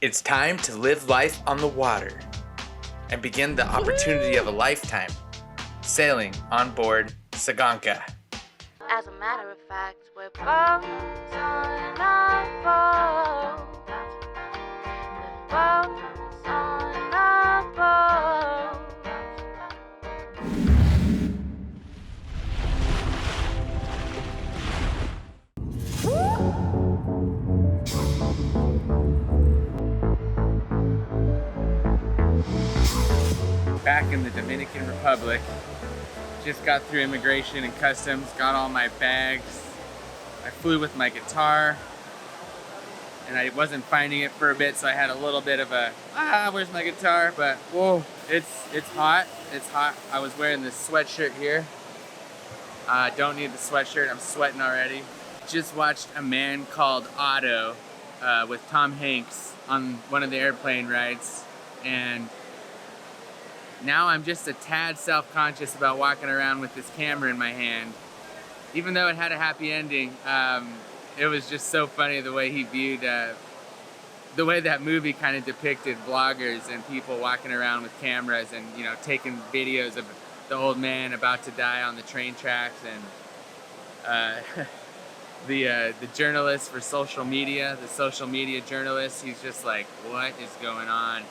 It's time to live life on the water and begin the opportunity of a lifetime, sailing on board Saganka. As a matter of fact, we're bones on a boat. We're bones on a boat. Back in the Dominican Republic, just got through immigration and customs, got all my bags. I flew with my guitar and I wasn't finding it for a bit, so I had a little bit of a, where's my guitar? But whoa, it's hot, it's hot. I was wearing this sweatshirt here. Don't need the sweatshirt, I'm sweating already. Just watched A Man Called Otto with Tom Hanks on one of the airplane rides, and now I'm just a tad self-conscious about walking around with this camera in my hand. Even though it had a happy ending, it was just so funny the way he viewed, the way that movie kind of depicted vloggers and people walking around with cameras and, you know, taking videos of the old man about to die on the train tracks, and the journalist for social media, the social media journalist, he's just like, what is going on?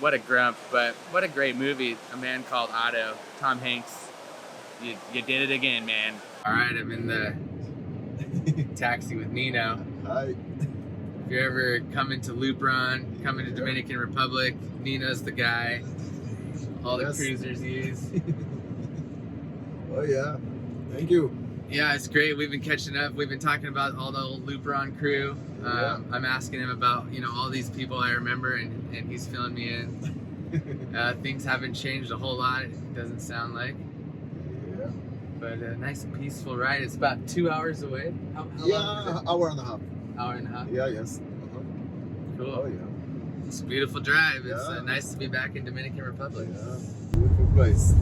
What a grump, but what a great movie, A Man Called Otto. Tom Hanks, you did it again, man. All right, I'm in the taxi with Nino. Hi. If you're ever coming to Lupron, coming to Dominican Republic, Nino's the guy. All the cruisers use. Oh yeah, thank you. Yeah, it's great. We've been catching up. We've been talking about all the old Lupron crew. I'm asking him about, you know, all these people I remember, and he's filling me in. Things haven't changed a whole lot, it doesn't sound like. Yeah. But a nice peaceful ride. It's about 2 hours away. How Yeah, long is it? hour and a half. Hour and a half? Yeah, yes. Cool. Oh yeah. It's a beautiful drive. It's Yeah. nice to be back in Dominican Republic. Yeah, beautiful place.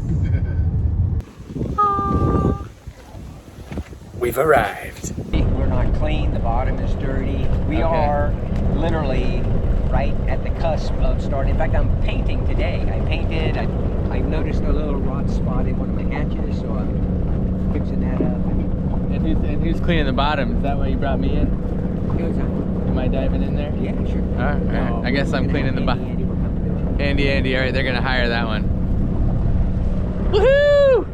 We've arrived. We're not clean, the bottom is dirty. We are literally right at the cusp of starting. In fact, I'm painting today. I painted, I noticed a little rot spot in one of my hatches, so I'm fixing that up. And who's cleaning the bottom? Is that why you brought me in? Am I diving in there? Yeah, sure. All right. I guess I'm cleaning the bottom. Andy, all right, they're gonna hire that one. Woohoo!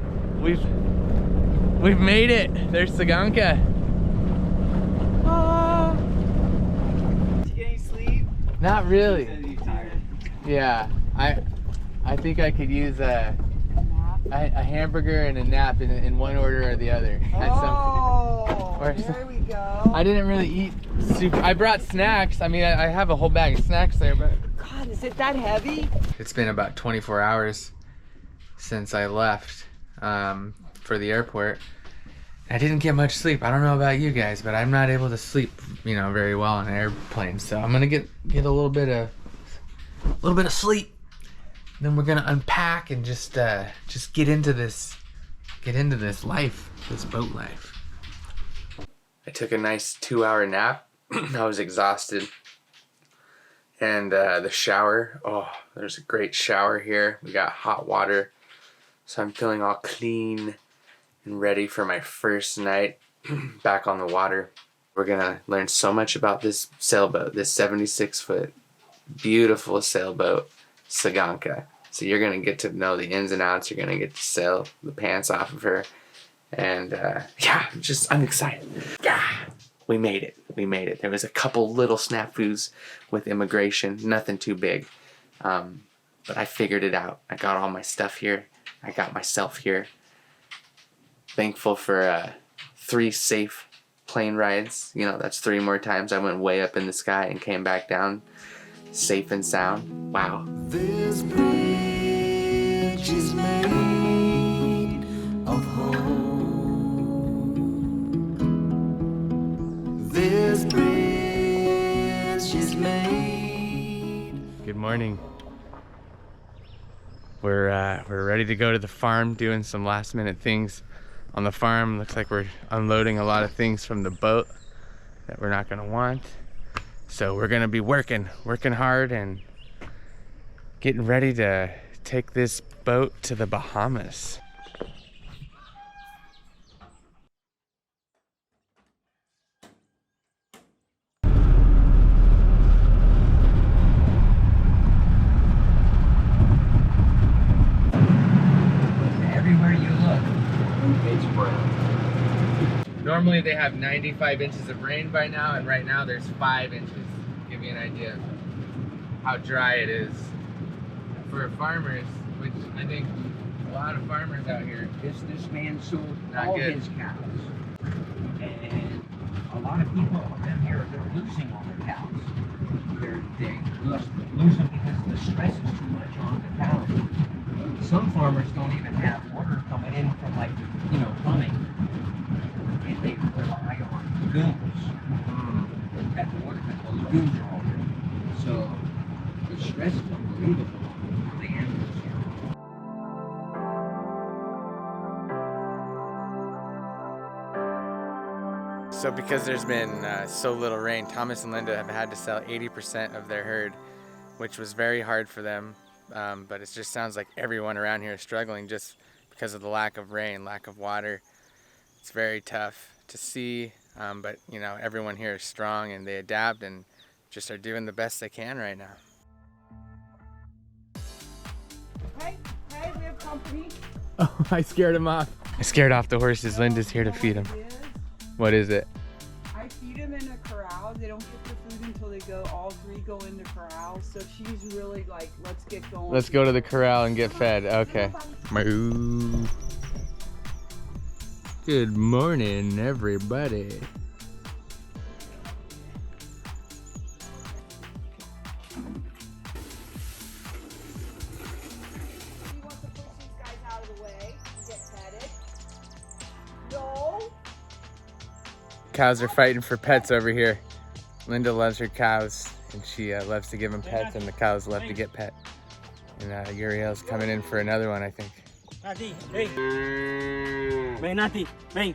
We've made it. There's Saganka. Did you get any sleep? Not really. You tired? Yeah, I think I could use a hamburger and a nap in one order or the other. There we go. I didn't really eat super. I brought snacks. I mean, I have a whole bag of snacks there, but God, is it that heavy? it's been about 24 hours since I left for the airport. I didn't get much sleep. I don't know about you guys, but I'm not able to sleep, you know, very well on an airplane. So I'm gonna get a little bit of sleep. Then we're gonna unpack and just get into this life, this boat life. I took a nice 2-hour nap. I was exhausted. And the shower, there's a great shower here. We got hot water. So I'm feeling all clean and ready for my first night back on the water. We're gonna learn so much about this sailboat, this 76-foot beautiful sailboat, Saganka. So you're gonna get to know the ins and outs. You're gonna get to sail the pants off of her. And I'm excited. Yeah, we made it. There was a couple little snafus with immigration, nothing too big. But I figured it out. I got all my stuff here. I got myself here. Thankful for 3 safe plane rides. You know, that's 3 more times I went way up in the sky and came back down safe and sound. Wow. This bridge is made of home. This bridge is made. Good morning. We're ready to go to the farm, doing some last minute things on the farm. Looks like we're unloading a lot of things from the boat that we're not gonna want. So we're gonna be working hard and getting ready to take this boat to the Bahamas. Everywhere you look, it's brown. Normally they have 95 inches of rain by now, and right now there's 5 inches. Give you an idea of how dry it is. For farmers, which I think a lot of farmers out here. This man sold Not all good. his cows. And a lot of people down here, they're losing all their cows. They lose them because the stress is too much on the cows. Some farmers don't even have water coming in from, like, you know, plumbing. And they rely on lagoons. At the water, the lagoons are all there. So the stress is unbelievable for the animals here. So because there's been so little rain, Thomas and Linda have had to sell 80% of their herd, which was very hard for them. But it just sounds like everyone around here is struggling just because of the lack of rain, lack of water. It's very tough to see, but you know, everyone here is strong and they adapt and just are doing the best they can right now. Hey, we have company. Oh, I scared him off. I scared off the horses. Linda's here to feed them. What is it? I feed them in a corral. They don't get their food until they go, all three go in the corral. So she's really like, let's get going. Let's go to the corral and get fed. Okay. Moo. Good morning, everybody. You want to push these guys out of the way and get petted? No. Cows are fighting for pets over here. Linda loves her cows, and she loves to give them pets, and the cows love to get pet. And Uriel's coming in for another one, I think. Nati, hey. Ven, Nati, ven.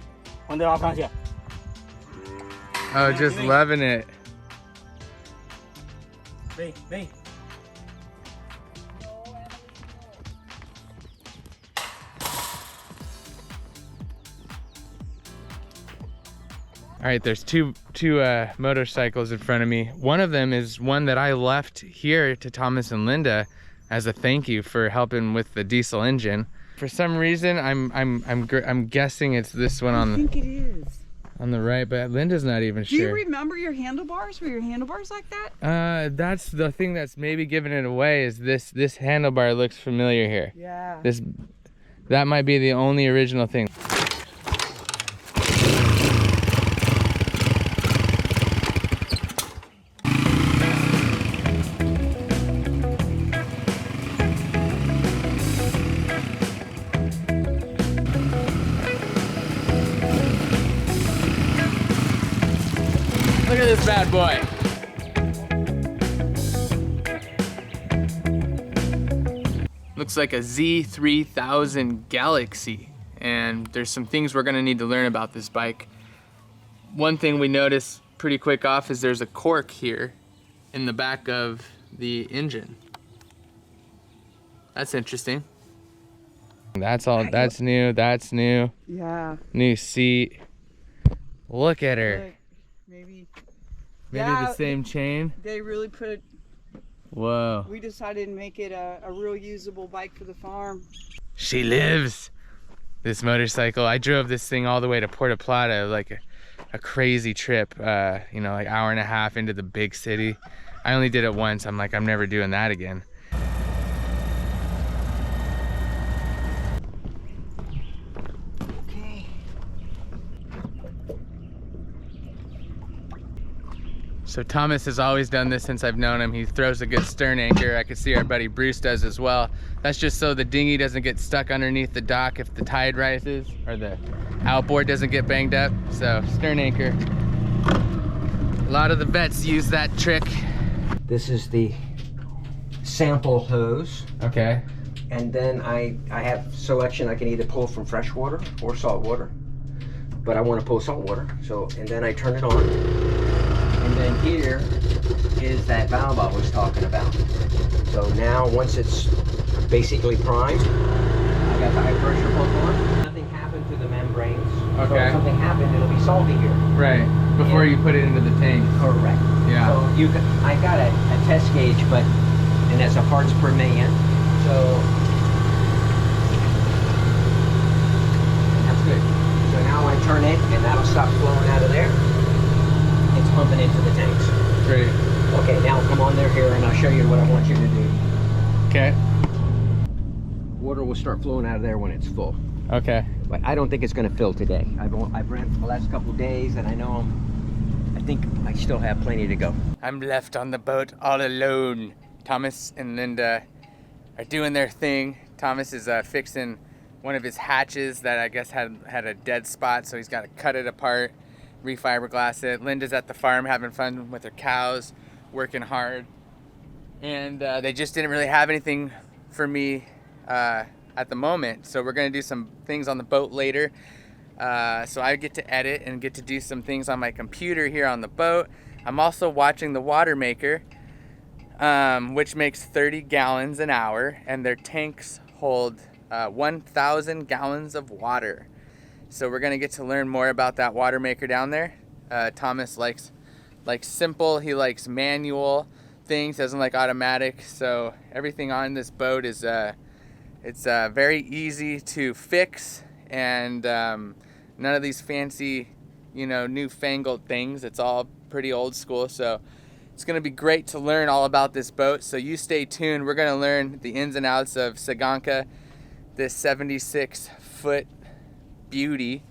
¿Dónde va Francia? Oh, just loving it. Ven, ven. All right, there's two motorcycles in front of me. One of them is one that I left here to Thomas and Linda as a thank you for helping with the diesel engine. For some reason, I'm guessing it's this one I think it is. on the right, but Linda's not even Do you sure. remember your handlebars? Were your handlebars like that? That's the thing that's maybe giving it away. Is this handlebar looks familiar here? Yeah. That might be the only original thing. Look at this bad boy. Looks like a Z3000 Galaxy, and there's some things we're gonna need to learn about this bike. One thing we noticed pretty quick off is there's a cork here in the back of the engine. That's interesting. That's all, that's new, that's new. Yeah. New seat. Look at her. Like, maybe Maybe the same chain. they really put it. Whoa. We decided to make it a real usable bike for the farm. She lives. This motorcycle. I drove this thing all the way to Puerto Plata, like a crazy trip, you know, like hour and a half into the big city. I only did it once. I'm like, I'm never doing that again. Okay. So Thomas has always done this since I've known him. He throws a good stern anchor. I can see our buddy Bruce does as well. That's just so the dinghy doesn't get stuck underneath the dock if the tide rises, or the outboard doesn't get banged up. So stern anchor. A lot of the vets use that trick. This is the sample hose. Okay. And then I have selection. I can either pull from fresh water or salt water, but I want to pull salt water. So, and then I turn it on. And then here, is that valve I was talking about. So now, once it's basically primed, I got the high pressure pump on. Nothing happened to the membranes. So Okay. if something happened, it'll be salty here. Right. Before you put it into the tank. Correct. Yeah. So I got a test gauge, and that's a parts per million. So that's good. So now I turn it, and that'll stop flowing out of there. It's pumping into the tanks. Great. Okay, now come on there here, and I'll show you what I want you to do. Okay. Water will start flowing out of there when it's full. Okay. But I don't think it's going to fill today. I've ran for the last couple days, and I think I still have plenty to go. I'm left on the boat all alone. Thomas and Linda are doing their thing. Thomas is fixing one of his hatches that I guess had a dead spot, so he's got to cut it apart, refiberglass it. Linda's at the farm having fun with her cows, working hard. And they just didn't really have anything for me at the moment, so we're gonna do some things on the boat later. So I get to edit and get to do some things on my computer here on the boat. I'm also watching the water maker, which makes 30 gallons an hour, and their tanks hold 1,000 gallons of water. So we're gonna get to learn more about that water maker down there. Thomas likes simple, he likes manual things, doesn't like automatic. So everything on this boat is it's very easy to fix, and none of these fancy, newfangled things. It's all pretty old school. So it's gonna be great to learn all about this boat. So you stay tuned. We're gonna learn the ins and outs of Saganka, this 76-foot beauty.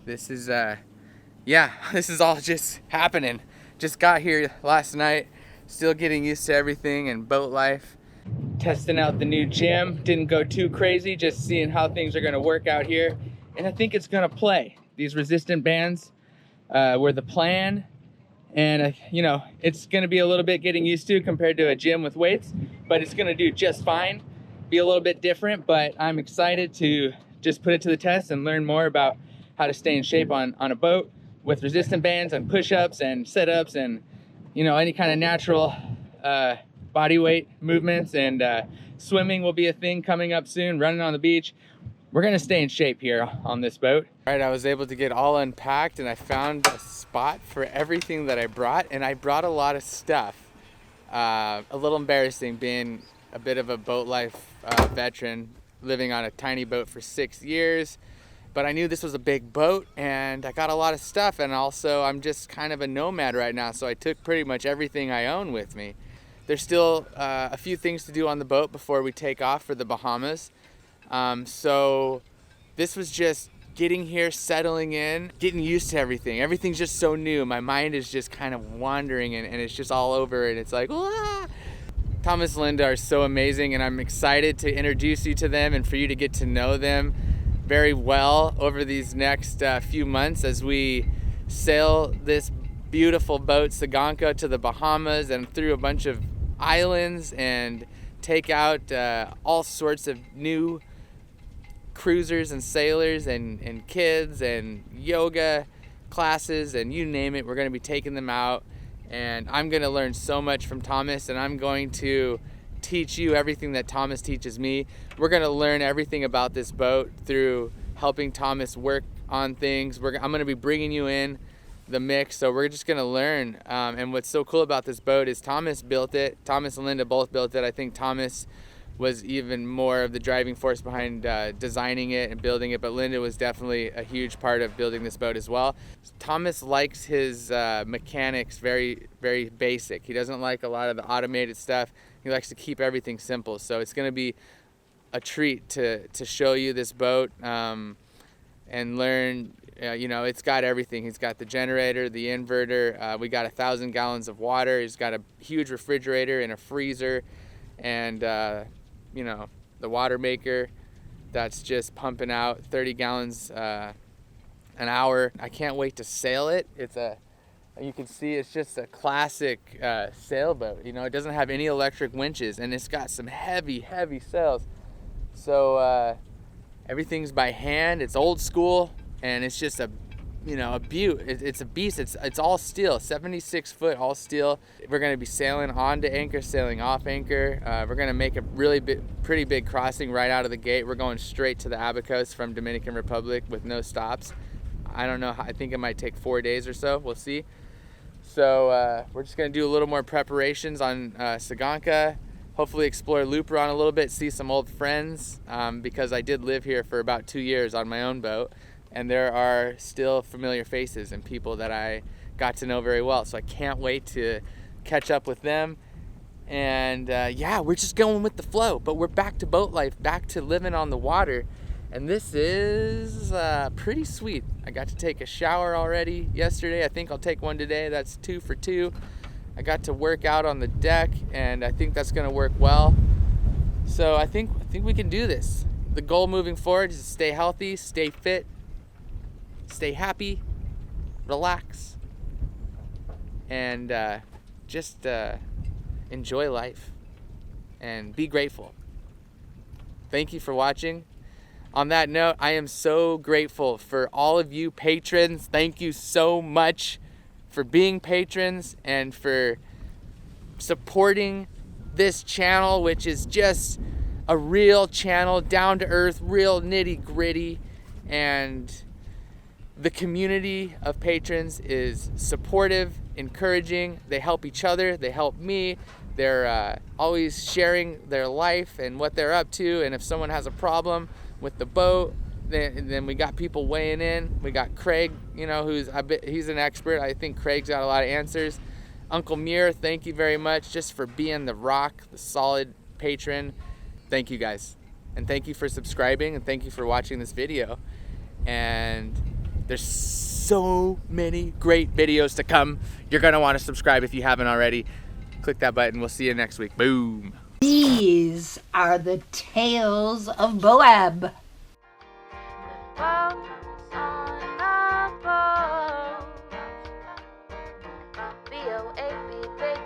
This is this is all just happening. Just got here last night, still getting used to everything and boat life. Testing out the new gym. Didn't go too crazy, just seeing how things are gonna work out here. And I think it's gonna play. These resistant bands were the plan. And it's gonna be a little bit getting used to compared to a gym with weights, but it's gonna do just fine. Be a little bit different, but I'm excited to just put it to the test and learn more about how to stay in shape on a boat with resistant bands and push-ups and sit-ups and any kind of natural body weight movements. And swimming will be a thing coming up soon, running on the beach. We're gonna stay in shape here on this boat. All right, I was able to get all unpacked, and I found a spot for everything that I brought, and I brought a lot of stuff. A little embarrassing being a bit of a boat life veteran, living on a tiny boat for 6 years. But I knew this was a big boat, and I got a lot of stuff, and also I'm just kind of a nomad right now, so I took pretty much everything I own with me. There's still a few things to do on the boat before we take off for the Bahamas. So this was just getting here, settling in, getting used to everything. Everything's just so new. My mind is just kind of wandering, and it's just all over, and it's like, ah! Thomas and Linda are so amazing, and I'm excited to introduce you to them and for you to get to know them very well over these next few months as we sail this beautiful boat Saganka to the Bahamas and through a bunch of islands and take out all sorts of new cruisers and sailors and kids and yoga classes and you name it. We're going to be taking them out, and I'm going to learn so much from Thomas, and I'm going to teach you everything that Thomas teaches me. We're going to learn everything about this boat through helping Thomas work on things. I'm going to be bringing you in the mix, so we're just going to learn. And what's so cool about this boat is Thomas built it. Thomas and Linda both built it. I think Thomas was even more of the driving force behind designing it and building it, but Linda was definitely a huge part of building this boat as well. Thomas likes his mechanics very, very basic. He doesn't like a lot of the automated stuff. He likes to keep everything simple. So it's going to be a treat to show you this boat and learn. It's got everything. He's got the generator, the inverter. We got 1,000 gallons of water. He's got a huge refrigerator and a freezer, and the water maker that's just pumping out 30 gallons an hour. I can't wait to sail it. You can see it's just a classic sailboat. It doesn't have any electric winches, and it's got some heavy, heavy sails. So everything's by hand. It's old school, and it's just a you know, a beaut. It's a beast. It's all steel, 76 foot, all steel. We're gonna be sailing onto anchor, sailing off anchor. We're gonna make a really pretty big crossing right out of the gate. We're going straight to the Abacos from Dominican Republic with no stops. I don't know, I think it might take 4 days or so, we'll see. So we're just gonna do a little more preparations on Saganka, hopefully explore Luperon a little bit, see some old friends, because I did live here for about 2 years on my own boat, and there are still familiar faces and people that I got to know very well. So I can't wait to catch up with them. And yeah, we're just going with the flow, but we're back to boat life, back to living on the water. And this is pretty sweet. I got to take a shower already yesterday. I think I'll take one today. That's 2 for 2. I got to work out on the deck, and I think that's gonna work well. So I think we can do this. The goal moving forward is to stay healthy, stay fit, stay happy, relax, and just enjoy life and be grateful. Thank you for watching. On that note, I am so grateful for all of you patrons. Thank you so much for being patrons and for supporting this channel, which is just a real channel, down to earth, real nitty gritty. And the community of patrons is supportive, encouraging. They help each other, they help me. They're always sharing their life and what they're up to. And if someone has a problem with the boat, then we got people weighing in. We got Craig, you know, he's an expert. I think Craig's got a lot of answers. Uncle Muir, thank you very much just for being the rock, the solid patron. Thank you guys. And thank you for subscribing, and thank you for watching this video. And there's so many great videos to come. You're gonna wanna subscribe if you haven't already. Click that button. We'll see you next week. Boom. These are the tales of BOAB. Bones on a boat. BOAB, big